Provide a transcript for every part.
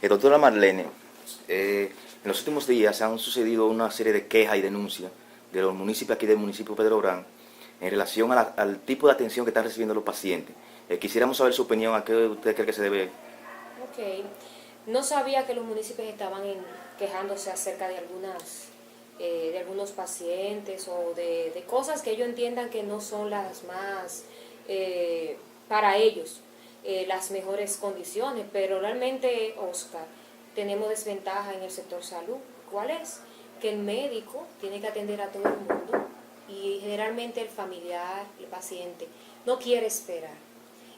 Doctora Marlene, en los últimos días han sucedido una serie de quejas y denuncias de los municipios aquí del municipio de Pedro Brán en relación a al tipo de atención que están recibiendo los pacientes. Quisiéramos saber su opinión, ¿a qué usted cree que se debe? Ok, no sabía que los municipios estaban quejándose acerca de algunos pacientes o de cosas que ellos entiendan que no son las más, para ellos, las mejores condiciones, pero realmente, Oscar, tenemos desventaja en el sector salud. ¿Cuál es? Que el médico tiene que atender a todo el mundo y generalmente el familiar, el paciente, no quiere esperar.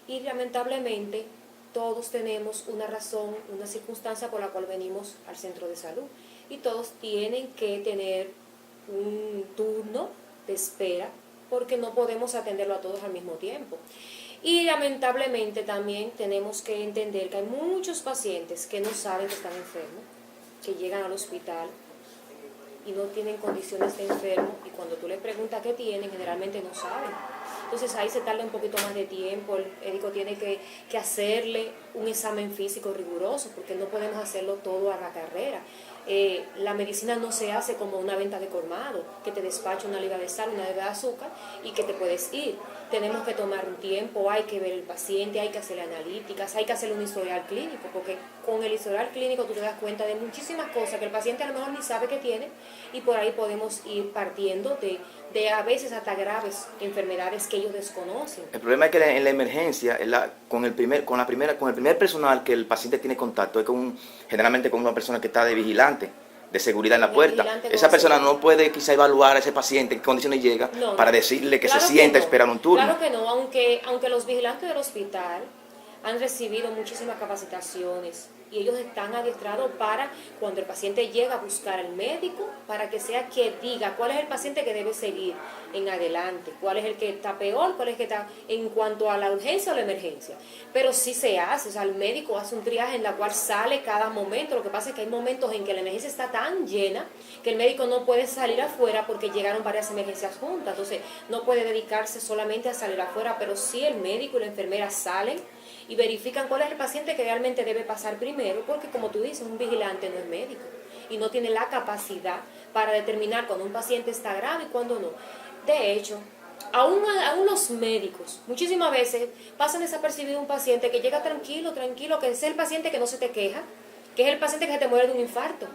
Y lamentablemente todos tenemos una razón, una circunstancia por la cual venimos al centro de salud y todos tienen que tener un turno de espera porque no podemos atenderlo a todos al mismo tiempo. Y lamentablemente también tenemos que entender que hay muchos pacientes que no saben que están enfermos, que llegan al hospital y no tienen condiciones de enfermo y cuando tú les preguntas qué tienen, generalmente no saben. Entonces ahí se tarda un poquito más de tiempo, el médico tiene que hacerle un examen físico riguroso porque no podemos hacerlo todo a la carrera. La medicina no se hace como una venta de colmado, que te despacha una libra de sal, una libra de azúcar y que te puedes ir. Tenemos que tomar un tiempo, hay que ver el paciente, hay que hacerle analíticas, hay que hacerle un historial clínico, porque con el historial clínico tú te das cuenta de muchísimas cosas que el paciente a lo mejor ni sabe que tiene y por ahí podemos ir partiendo de a veces hasta graves enfermedades que ellos desconocen. El problema es que en la emergencia, con el primer personal que el paciente tiene contacto, es generalmente con una persona que está de vigilante, de seguridad en la puerta. Esa persona no puede quizá evaluar a ese paciente en qué condiciones llega para decirle que claro se sienta a no, esperar un turno. Claro que no, aunque los vigilantes del hospital han recibido muchísimas capacitaciones y ellos están adiestrados para cuando el paciente llega a buscar al médico, para que sea quien diga cuál es el paciente que debe seguir en adelante, cuál es el que está peor, cuál es el que está en cuanto a la urgencia o la emergencia. Pero sí se hace, o sea, el médico hace un triaje en la cual sale cada momento. Lo que pasa es que hay momentos en que la emergencia está tan llena que el médico no puede salir afuera porque llegaron varias emergencias juntas, entonces no puede dedicarse solamente a salir afuera, pero sí el médico y la enfermera salen y verifican cuál es el paciente que realmente debe pasar primero, porque como tú dices, un vigilante no es médico y no tiene la capacidad para determinar cuando un paciente está grave y cuando no. De hecho, aún los médicos muchísimas veces pasan desapercibido un paciente que llega tranquilo, que es el paciente que no se te queja, que es el paciente que se te muere de un infarto,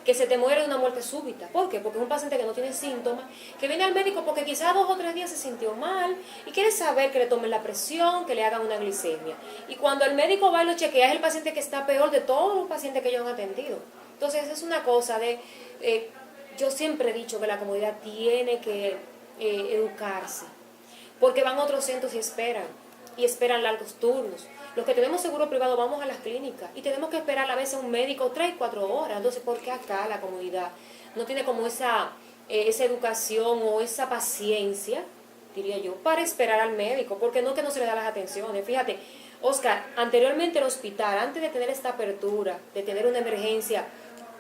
que se te muere de una muerte súbita. ¿Por qué? Porque es un paciente que no tiene síntomas, que viene al médico porque quizás 2 o 3 días se sintió mal y quiere saber que le tomen la presión, que le hagan una glicemia. Y cuando el médico va y lo chequea, es el paciente que está peor de todos los pacientes que ellos han atendido. Entonces es una cosa de... yo siempre he dicho que la comunidad tiene que educarse, porque van a otros centros y esperan largos turnos. Los que tenemos seguro privado vamos a las clínicas y tenemos que esperar a veces un médico 3, 4 horas. Entonces, ¿por qué acá la comunidad no tiene como esa educación o esa paciencia, diría yo, para esperar al médico? Porque no que no se le da las atenciones. Fíjate, Oscar, anteriormente el hospital, antes de tener esta apertura, de tener una emergencia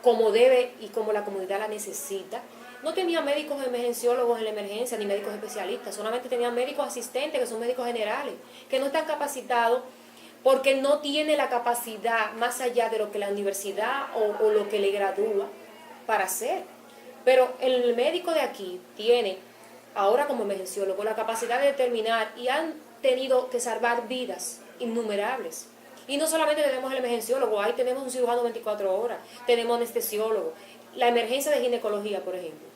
como debe y como la comunidad la necesita, no tenía médicos emergenciólogos en la emergencia, ni médicos especialistas, solamente tenía médicos asistentes, que son médicos generales, que no están capacitados porque no tiene la capacidad más allá de lo que la universidad o lo que le gradúa para hacer. Pero el médico de aquí tiene, ahora como emergenciólogo, la capacidad de determinar y han tenido que salvar vidas innumerables. Y no solamente tenemos el emergenciólogo, ahí tenemos un cirujano 24 horas, tenemos anestesiólogo, la emergencia de ginecología, por ejemplo.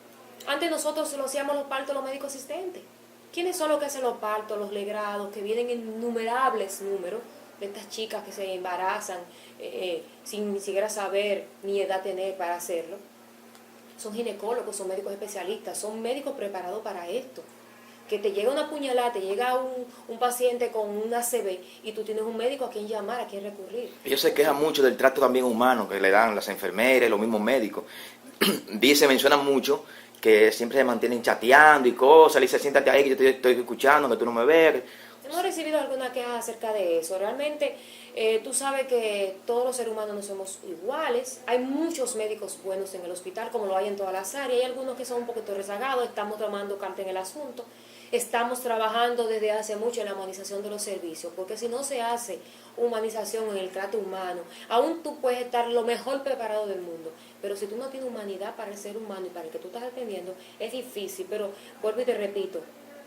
Antes nosotros lo hacíamos los partos los médicos asistentes. ¿Quiénes son los que hacen los partos, los legrados, que vienen en innumerables números de estas chicas que se embarazan sin ni siquiera saber ni edad tener para hacerlo? Son ginecólogos, son médicos especialistas, son médicos preparados para esto. Que te llega una puñalada, te llega un paciente con un ACV y tú tienes un médico a quien llamar, a quien recurrir. Ellos se quejan mucho del trato también humano que le dan las enfermeras, los mismos médicos. Mencionan mucho que siempre se mantienen chateando y cosas, le dicen siéntate ahí que yo te estoy escuchando, que tú no me ves. Hemos recibido algunas quejas acerca de eso. Realmente tú sabes que todos los seres humanos no somos iguales. Hay muchos médicos buenos en el hospital, como lo hay en todas las áreas. Hay algunos que son un poquito rezagados, estamos tomando carta en el asunto. Estamos trabajando desde hace mucho en la humanización de los servicios, porque si no se hace humanización en el trato humano, aún tú puedes estar lo mejor preparado del mundo, pero si tú no tienes humanidad para el ser humano y para el que tú estás atendiendo, es difícil. Pero vuelvo y te repito,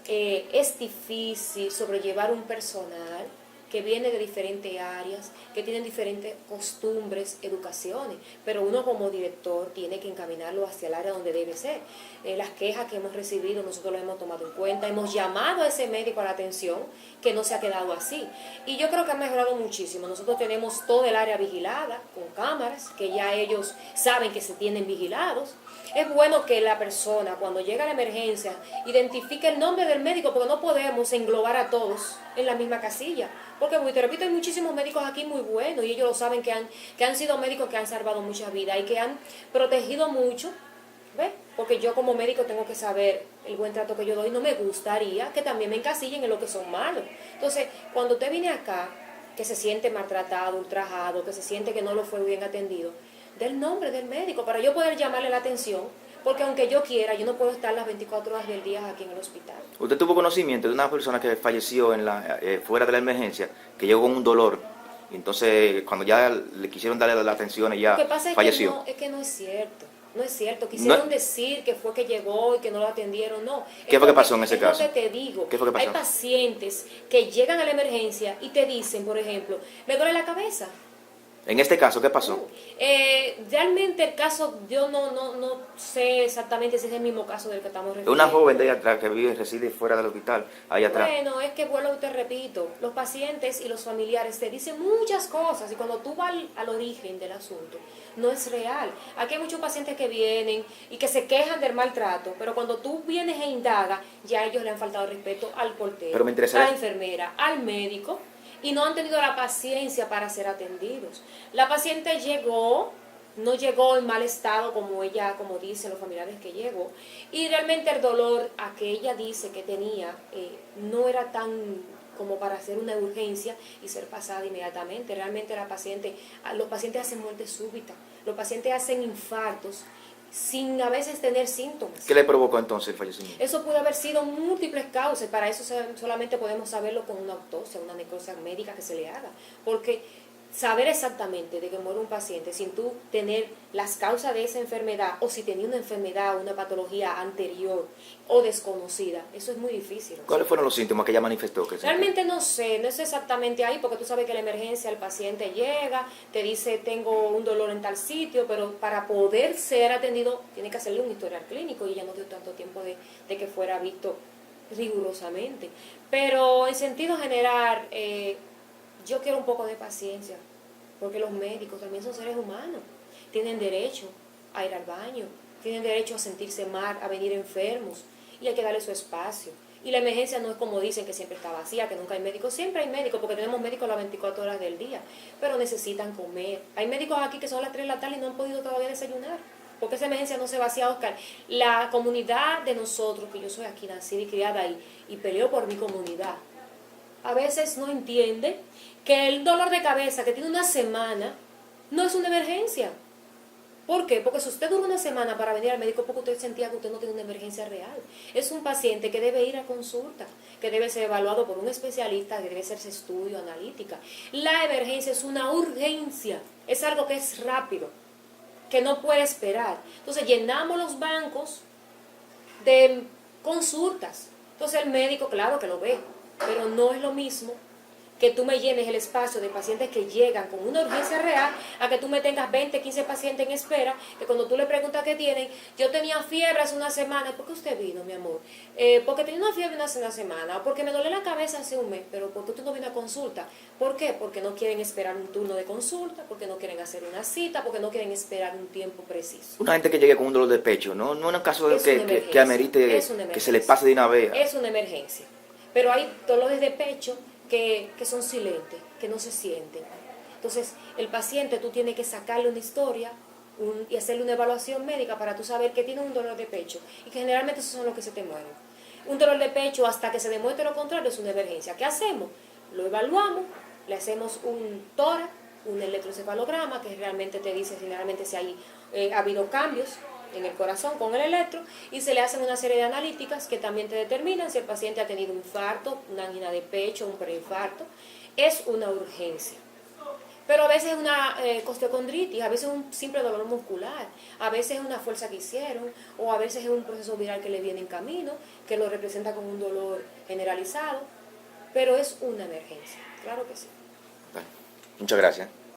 es difícil sobrellevar un personal que viene de diferentes áreas, que tienen diferentes costumbres, educaciones, pero uno como director tiene que encaminarlo hacia el área donde debe ser. Las quejas que hemos recibido nosotros las hemos tomado en cuenta, hemos llamado a ese médico a la atención, que no se ha quedado así. Y yo creo que ha mejorado muchísimo. Nosotros tenemos todo el área vigilada, con cámaras, que ya ellos saben que se tienen vigilados. Es bueno que la persona, cuando llega a la emergencia, identifique el nombre del médico, porque no podemos englobar a todos en la misma casilla. Porque, te repito, hay muchísimos médicos aquí muy buenos y ellos lo saben, que han sido médicos que han salvado muchas vidas y que han protegido mucho. ¿Ves? Porque yo como médico tengo que saber el buen trato que yo doy. No me gustaría que también me encasillen en lo que son malos. Entonces, cuando usted viene acá, que se siente maltratado, ultrajado, que se siente que no lo fue bien atendido, del nombre del médico para yo poder llamarle la atención, porque aunque yo quiera, yo no puedo estar las 24 horas del día aquí en el hospital. ¿Usted tuvo conocimiento de una persona que falleció fuera de la emergencia, que llegó con un dolor, y entonces cuando ya le quisieron darle la atención ella Lo que pasa falleció? es que no es cierto. No es cierto. Quisieron decir que fue que llegó y que no lo atendieron. No. ¿Qué fue que pasó en ese caso? Es lo que te digo. ¿Qué fue que pasó? Hay pacientes que llegan a la emergencia y te dicen, por ejemplo, me duele la cabeza. En este caso, ¿qué pasó? Realmente el caso, yo no sé exactamente si es el mismo caso del que estamos refiriendo. Una joven de allá atrás que reside fuera del hospital, allá atrás. Bueno, es que vuelvo y te repito, los pacientes y los familiares te dicen muchas cosas y cuando tú vas al origen del asunto, no es real. Aquí hay muchos pacientes que vienen y que se quejan del maltrato, pero cuando tú vienes e indagas, ya ellos le han faltado respeto al portero, Pero me interesa a la enfermera, al médico, y no han tenido la paciencia para ser atendidos. La paciente no llegó en mal estado como dicen los familiares que llegó, y realmente el dolor a que ella dice que tenía no era tan como para hacer una urgencia y ser pasada inmediatamente. Realmente los pacientes hacen muerte súbita, los pacientes hacen infartos sin a veces tener síntomas. ¿Qué le provocó entonces el fallecimiento? Eso puede haber sido múltiples causas. Para eso solamente podemos saberlo con una autopsia, una necropsia médica que se le haga. Porque saber exactamente de que muere un paciente sin tú tener las causas de esa enfermedad, o si tenía una enfermedad o una patología anterior o desconocida, eso es muy difícil. ¿Cuáles fueron los síntomas que ella manifestó? Realmente no sé exactamente ahí, porque tú sabes que la emergencia, el paciente llega, te dice tengo un dolor en tal sitio, pero para poder ser atendido tiene que hacerle un historial clínico y ya no dio tanto tiempo de que fuera visto rigurosamente. Pero en sentido general, yo quiero un poco de paciencia, porque los médicos también son seres humanos, tienen derecho a ir al baño, tienen derecho a sentirse mal, a venir enfermos, y hay que darle su espacio. Y la emergencia no es como dicen, que siempre está vacía, que nunca hay médicos. Siempre hay médicos, porque tenemos médicos las 24 horas del día, pero necesitan comer. Hay médicos aquí que son las 3 de la tarde y no han podido todavía desayunar, porque esa emergencia no se vacía, Oscar. La comunidad de nosotros, que yo soy aquí nacida y criada ahí, y peleo por mi comunidad, a veces no entiende que el dolor de cabeza que tiene una semana no es una emergencia. ¿Por qué? Porque si usted dura una semana para venir al médico, porque usted sentía que usted no tiene una emergencia real. Es un paciente que debe ir a consulta, que debe ser evaluado por un especialista, que debe hacerse estudio, analítica. La emergencia es una urgencia, es algo que es rápido, que no puede esperar. Entonces llenamos los bancos de consultas. Entonces el médico, claro que lo ve, pero no es lo mismo que tú me llenes el espacio de pacientes que llegan con una urgencia real a que tú me tengas 20, 15 pacientes en espera, que cuando tú le preguntas qué tienen, yo tenía fiebre hace una semana. ¿Por qué usted vino, mi amor? Porque tenía una fiebre hace una semana, o porque me duele la cabeza hace un mes. Pero ¿por qué tú no vienes a consulta? ¿Por qué? Porque no quieren esperar un turno de consulta, porque no quieren hacer una cita, porque no quieren esperar un tiempo preciso. Una gente que llegue con un dolor de pecho, no es un caso que amerite que se le pase de una vez. Es una emergencia, pero hay dolores de pecho que son silentes, que no se sienten. Entonces, el paciente tú tienes que sacarle una historia y hacerle una evaluación médica para tú saber que tiene un dolor de pecho, y que generalmente esos son los que se te mueren. Un dolor de pecho hasta que se demuestre lo contrario es una emergencia. ¿Qué hacemos? Lo evaluamos, le hacemos un tórax, un electroencefalograma que realmente te dice generalmente si hay ha habido cambios en el corazón con el electro, y se le hacen una serie de analíticas que también te determinan si el paciente ha tenido un infarto, una angina de pecho, un preinfarto. Es una urgencia. Pero a veces es una costeocondritis, a veces es un simple dolor muscular, a veces es una fuerza que hicieron, o a veces es un proceso viral que le viene en camino, que lo representa como un dolor generalizado, pero es una emergencia, claro que sí. Vale. Muchas gracias.